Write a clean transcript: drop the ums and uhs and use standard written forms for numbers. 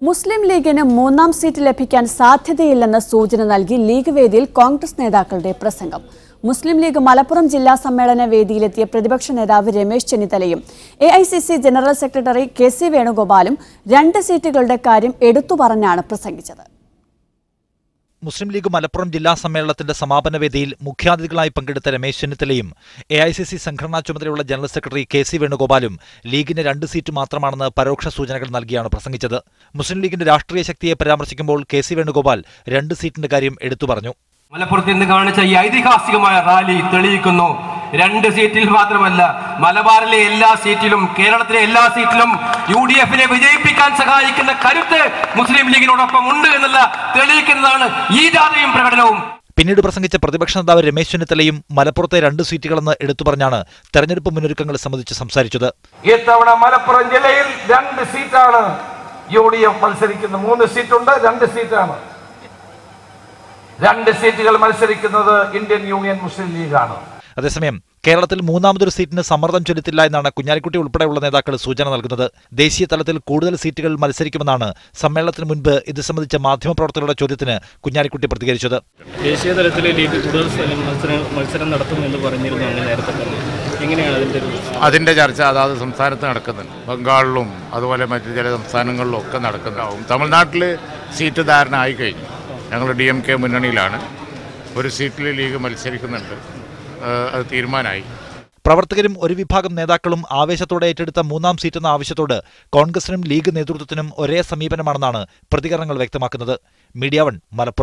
മുസ്ലിം ലീഗിന് മൂന്നാം സീറ്റ് ലഭിക്കാൻ സാധ്യതയില്ലെന്ന സൂചന നൽകി ലീഗ് വേദിയിൽ കോൺഗ്രസ് നേതാക്കളുടെ പ്രസംഗം. മുസ്ലിം ലീഗ് മലപ്പുറം ജില്ലാ സമ്മേളന വേദിയിലെത്തിയ പ്രതിപക്ഷ നേതാവ് രമേശ് ചെന്നിത്തലയും എഐസിസി ജനറൽ സെക്രട്ടറി കെ.സി. വേണുഗോപാലും 2 സീറ്റുകളുടെ കാര്യം എടുത്തു പറഞ്ഞാണ് പ്രസംഗിച്ചത്. മുസ്ലിം ലീഗ് മലപ്പുറം ജില്ലാ സമ്മേളനത്തിന്റെ സമാപന വേദിയിൽ മുഖ്യാതിഥികളായി പങ്കെടുത്ത രമേശ് ചെന്നിത്തലയും എഐസിസി സംഘടനാ ചുമതലയുള്ള ജനറൽ സെക്രട്ടറി കെ.സി. വേണുഗോപാലും ലീഗിന് 2 സീറ്റ് മാത്രമാണെന്ന് പരോക്ഷ സൂചനകൾ നൽകിയാണ് പ്രസംഗിച്ചത്. മുസ്ലിം ലീഗിന്റെ രാഷ്ട്രീയ ശക്തിയെ പരാമർശിക്കുമ്പോൾ കെ.സി. വേണുഗോപാൽ 2 സീറ്റിന്റെ കാര്യം എടുത്തു പറഞ്ഞു. മലപ്പുറത്ത് ഇന്ന് കാണിച്ച ഈ ഐതിഹാസികമായ റാലി തെളിയിക്കുന്നു, 2 സീറ്റിൽ മാത്രമല്ല മലബാറിലെ എല്ലാ സീറ്റിലും കേരളത്തിലെ എല്ലാ സീറ്റിലും UDF-നെ വിജയിപ്പിക്കാൻ സഹായിക്കുന്ന കരുത്ത് മുസ്ലിം ലീഗിനോടൊപ്പം ഉണ്ട് എന്നുള്ള തെളിയിക്കുന്നതാണ് ഈ ജാഥയും പ്രകടനവും. പിന്നീട് പ്രസംഗിച്ച പ്രതിപക്ഷ നേതാവ് രമേശ് ചെന്നിത്തലയും മലപ്പുറത്തെ 2 സീറ്റുകളെന്ന് എടുത്തു പറഞ്ഞാണ് തെരഞ്ഞെടുപ്പ് മുന്നൊരുക്കങ്ങൾ സംബന്ധിച്ച് സംസാരിച്ചത്. ഇത്തവണ മലപ്പുറം ജില്ലയിൽ 2 സീറ്റാണ് UDF മത്സരിക്കുന്നത്. 3 സീറ്റുണ്ട്, 2 സീറ്റാണ്. 2 സീറ്റുകൾ മത്സരിക്കുന്നത് ഇന്ത്യൻ യൂണിയൻ മുസ്ലിം ലീഗാണ്. അതേസമയം കേരളത്തിൽ മൂന്നാമതൊരു സീറ്റിന് സമ്മർദ്ദം ചെലുത്തില്ല എന്നാണ് കുഞ്ഞാലിക്കുട്ടി ഉൾപ്പെടെയുള്ള നേതാക്കൾ സൂചന നൽകുന്നത്. ദേശീയ തലത്തിൽ കൂടുതൽ സീറ്റുകൾ മത്സരിക്കുമെന്നാണ് സമ്മേളനത്തിന് മുൻപ് ഇത് സംബന്ധിച്ച മാധ്യമപ്രവർത്തകരുടെ ചോദ്യത്തിന് കുഞ്ഞാലിക്കുട്ടി പ്രതികരിച്ചത്. ദേശീയ തലത്തിൽ ലീഗ് കൂടുതൽ മത്സരം നടത്തുമെന്ന് പറഞ്ഞിരുന്നു അങ്ങ് നേരത്തെ തന്നെ. എങ്ങനെയാണ് അതിന്റെ ചർച്ച അതാത് സംസ്ഥാനത്ത് നടക്കുന്നുണ്ട്. ബംഗാളിലും അതുപോലെ മറ്റു ചില സംസ്ഥാനങ്ങളിലും ഒക്കെ നടക്കുന്നതാവും. തമിഴ്നാട്ടിൽ സീറ്റ് ധാരണ ആയി കഴിഞ്ഞു. ഞങ്ങൾ DMK മുന്നണിയിലാണ്. 1 സീറ്റിൽ ലീഗ് മത്സരിക്കുന്നുണ്ട്. അത് തീരുമാനമായി. പ്രവർത്തകരും ഒരു വിഭാഗം നേതാക്കളും ആവേശത്തോടെ ഏറ്റെടുത്ത 3-ാം സീറ്റെന്ന ആവശ്യത്തോട് കോൺഗ്രസിനും ലീഗ് നേതൃത്വത്തിനും ഒരേ സമീപനമാണെന്നാണ് പ്രതികരണങ്ങൾ വ്യക്തമാക്കുന്നത്. മീഡിയ 1 മലപ്പുറം.